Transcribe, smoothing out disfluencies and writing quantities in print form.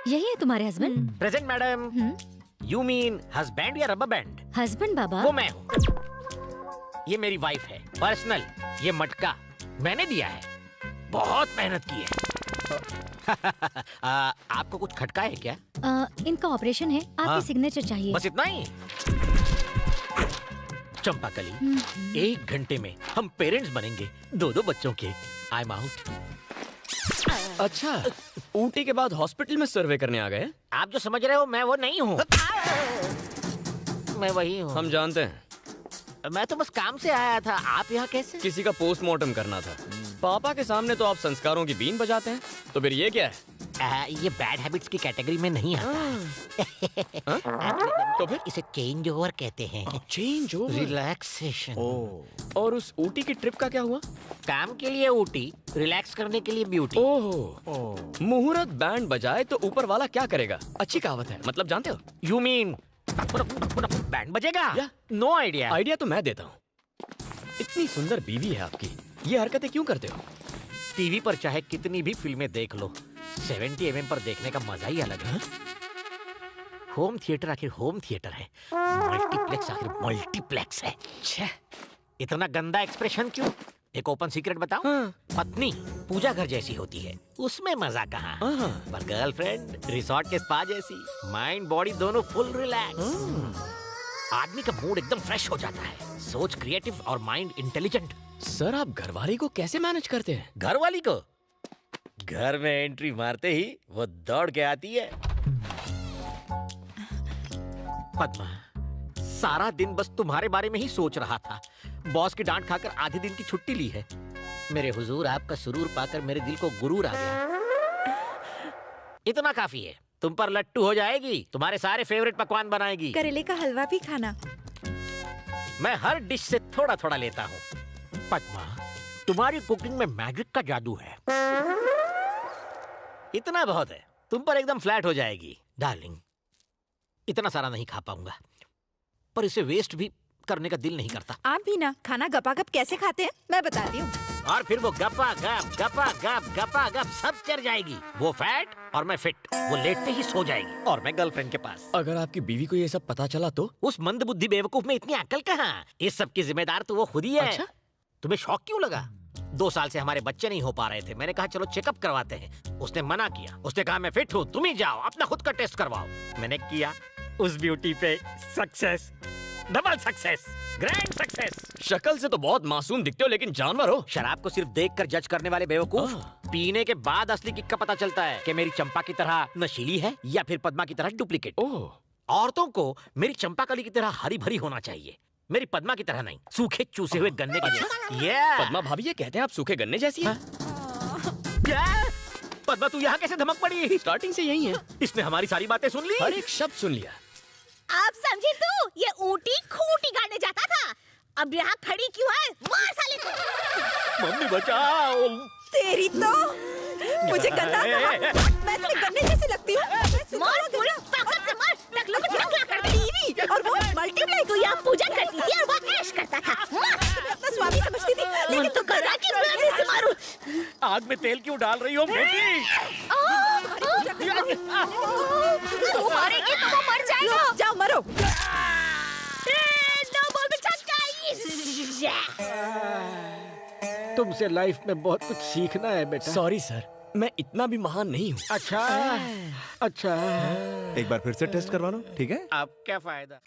यही है तुम्हारे husband? Present madam. You mean husband या रबर बैंड? हस्बैंड बाबा। वो मैं हूँ। ये मेरी वाइफ है पर्सनल। ये मटका मैंने दिया है, बहुत मेहनत की है। आपको कुछ खटका है क्या? इनका ऑपरेशन है, आपकी हाँ। सिग्नेचर चाहिए। बस इतना ही? चंपाकली, 1 घंटे में हम पेरेंट्स बनेंगे 2-2 बच्चों के। I am out. अच्छा, ऊटी के बाद हॉस्पिटल में सर्वे करने आ गए? आप जो समझ रहे हो मैं वो नहीं हूँ। मैं वही हूँ। हम जानते हैं। मैं तो बस काम से आया था। आप यहाँ कैसे? किसी का पोस्टमार्टम करना था। पापा के सामने तो आप संस्कारों की बीन बजाते हैं, तो फिर ये क्या है? ये बैड हैबिट्स की कैटेगरी में नहीं आता। तो फिर इसे चेंज ओवर कहते हैं। Change over, relaxation. और उस ऊटी की ट्रिप का क्या हुआ? काम के लिए ऊटी, रिलैक्स करने के लिए ब्यूटी। ओह, मुहूर्त बैंड बजाए तो ऊपर वाला क्या करेगा? अच्छी कहावत है, मतलब जानते हो? यू मीन बैंड बजेगा? या? No idea. आइडिया तो मैं देता हूँ। इतनी सुंदर बीवी है आपकी, ये हरकतें क्यों करते हो? टीवी पर चाहे कितनी भी फिल्में देख लो, 70 mm पर देखने का मजा ही अलग है। होम थिएटर आखिर होम थिएटर है, मल्टीप्लेक्स आखिर मल्टीप्लेक्स है। छे, इतना गंदा एक्सप्रेशन क्यों? एक ओपन सीक्रेट बताऊं? हाँ। पत्नी पूजा घर जैसी होती है, उसमें मजा कहाँ? हाँ। पर गर्लफ्रेंड रिसोर्ट के स्पा जैसी, माइंड बॉडी दोनों फुल रिलैक्स। आदमी का मूड एकदम फ्रेश हो जाता है, सोच क्रिएटिव और माइंड इंटेलिजेंट। सर, आप घरवाली को कैसे मैनेज करते हैं? घर वाली को घर में एंट्री मारते ही वो दौड़ के आती है। पद्मा, सारा दिन बस तुम्हारे बारे में ही सोच रहा था। बॉस की डांट खाकर आधे दिन की छुट्टी ली है। मेरे हुजूर, आपका सुरूर पाकर मेरे दिल को गुरूर आ गया। इतना काफी है, तुम पर लट्टू हो जाएगी, तुम्हारे सारे फेवरेट पकवान बनाएगी। करेले का हलवा भी खाना। मैं हर डिश से थोड़ा थोड़ा लेता हूँ। पद्मा, तुम्हारी कुकिंग में मैजिक का जादू है। इतना बहुत है, तुम पर एकदम फ्लैट हो जाएगी। डार्लिंग, इतना सारा नहीं खा पाऊंगा, पर इसे वेस्ट भी करने का दिल नहीं करता। आप भी ना खाना गपागप कैसे खाते हैं मैं बताती हूँ। और फिर वो गपा गप सब चढ़ जाएगी। वो फैट और मैं फिट। वो लेटते ही सो जाएगी और मैं गर्लफ्रेंड के पास। अगर आपकी बीवी को ये सब पता चला तो? उस मंदबुद्धि बेवकूफ में इतनी अक्ल कहाँ? इस सब की जिम्मेदार तो वो खुद ही है। अच्छा? तुम्हें शौक क्यों लगा? 2 साल से हमारे बच्चे नहीं हो पा रहे थे। मैंने कहा चलो चेकअप करवाते हैं। उसने मना किया। उसने कहा मैं फिट हूँ, तुम ही जाओ अपना खुद का टेस्ट करवाओ। मैंने किया, उस ब्यूटी पे success, double success, grand success. शक्ल से तो बहुत मासूम दिखते हो, लेकिन जानवर हो। शराब को सिर्फ देखकर जज करने वाले बेवकूफ, पीने के बाद असली किक का पता चलता है कि मेरी चंपा की तरह नशीली है या फिर पद्मा की तरह डुप्लीकेट। औरतों को मेरी चंपाकली की तरह हरी भरी होना चाहिए, मेरी पद्मा की तरह नहीं, सूखे चूसे हुए गन्ने के जैसे। पद्मा भाभी, ये कहते हैं आप सूखे गन्ने जैसी हैं। पद्मा, तू यहाँ कैसे धमक पड़ी? स्टार्टिंग से यही है। इसने हमारी सारी बातें सुन ली। हर एक शब्द सुन लिया। आप समझे तू? ये ऊँटी खूंटी गाड़ने जाता था, अब यहाँ खड़ी क्यों है? मार साले को। मम्मी बचाओ। तेरी तो मुझे गंदा कहा। मैं तुम्हें गन्ने जैसे लगती हूँ? मार पूरा ताकत से मार। टकलों को क्या कर टीवी और वो मल्टीप्लाई। तू यहाँ पूजा करती थी और वहाँ ऐश करता था। अपना स्वामी समझती थी, लेकिन तू कर रहा कि मैं से मारूं? आग में तेल क्यों डाल रही हो बेटी? तू मारेगी तो वो मर जाएगा। जाओ मरो। नो बॉल में छक्का। तुमसे लाइफ में बहुत कुछ सीखना है बेटा। सॉरी सर, मैं इतना भी महान नहीं हूँ। अच्छा, अच्छा। एक बार फिर से टेस्ट करवा लो, ठीक है? अब क्या फायदा?